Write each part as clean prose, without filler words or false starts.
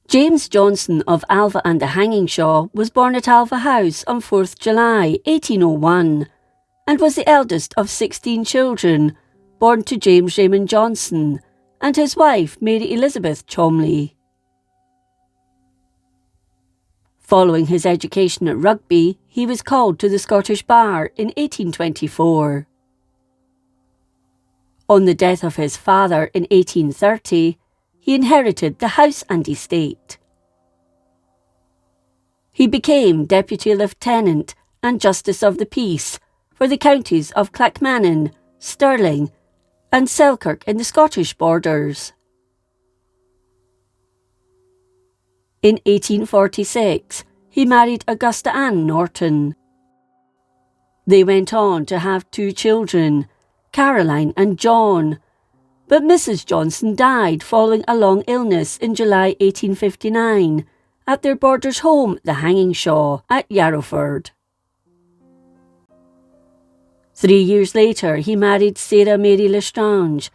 James Johnstone of Alva and the Hangingshaw was born at Alva House on 4th July 1801 and was the eldest of 16 children born to James Raymond Johnstone and his wife Mary Elizabeth Cholmondeley. Following his education at Rugby, he was called to the Scottish Bar in 1824. On the death of his father in 1830, he inherited the house and estate. He became Deputy Lieutenant and Justice of the Peace for the counties of Clackmannan, Stirling and Selkirk in the Scottish borders. In 1846, he married Augusta Ann Norton. They went on to have 2 children, Caroline and John, but Mrs. Johnstone died following a long illness in July 1859 at their borders home, the Hangingshaw, at Yarrowford. 3 years later, he married Sarah Mary Lestrange,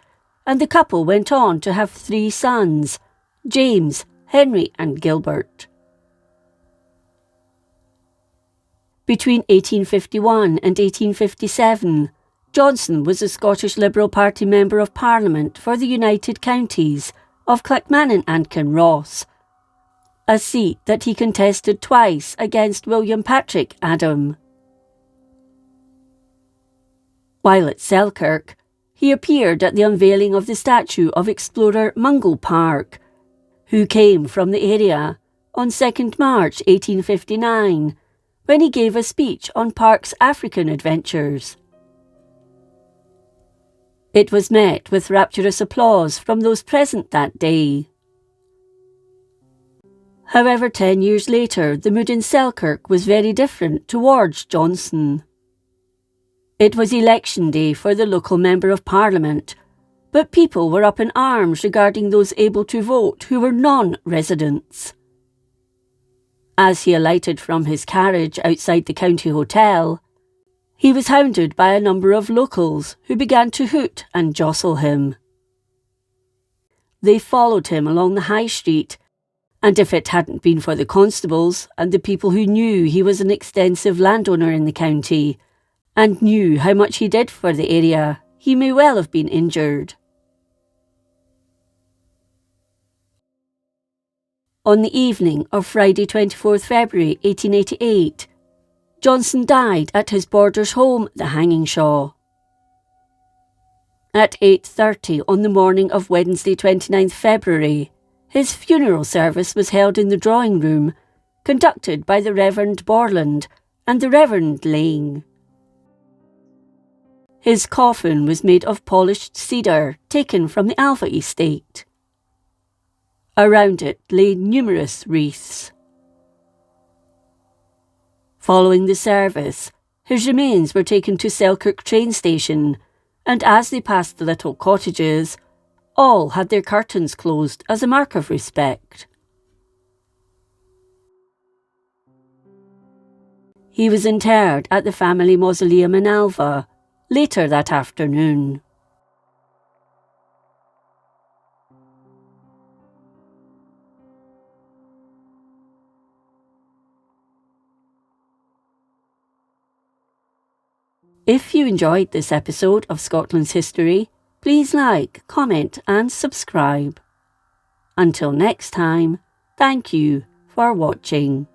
and the couple went on to have 3 sons, James, Henry and Gilbert. Between 1851 and 1857, Johnstone was a Scottish Liberal Party Member of Parliament for the United Counties of Clackmannan and Kinross, a seat that he contested twice against William Patrick Adam. While at Selkirk, he appeared at the unveiling of the statue of explorer Mungo Park, who came from the area, on 2nd March 1859, when he gave a speech on Park's African adventures. It was met with rapturous applause from those present that day. However, 10 years later, the mood in Selkirk was very different towards Johnstone. It was election day for the local Member of Parliament, but people were up in arms regarding those able to vote who were non-residents. As he alighted from his carriage outside the county hotel, he was hounded by a number of locals who began to hoot and jostle him. They followed him along the high street, and if it hadn't been for the constables and the people who knew he was an extensive landowner in the county and knew how much he did for the area, he may well have been injured. On the evening of Friday 24th February 1888, Johnstone died at his borders home, the Hangingshaw. At 8:30 on the morning of Wednesday 29th February, his funeral service was held in the drawing room, conducted by the Reverend Borland and the Reverend Lang. His coffin was made of polished cedar taken from the Alva estate. Around it lay numerous wreaths. Following the service, his remains were taken to Selkirk train station, and as they passed the little cottages, all had their curtains closed as a mark of respect. He was interred at the family mausoleum in Alva later that afternoon. If you enjoyed this episode of Scotland's History, please like, comment and subscribe. Until next time, thank you for watching.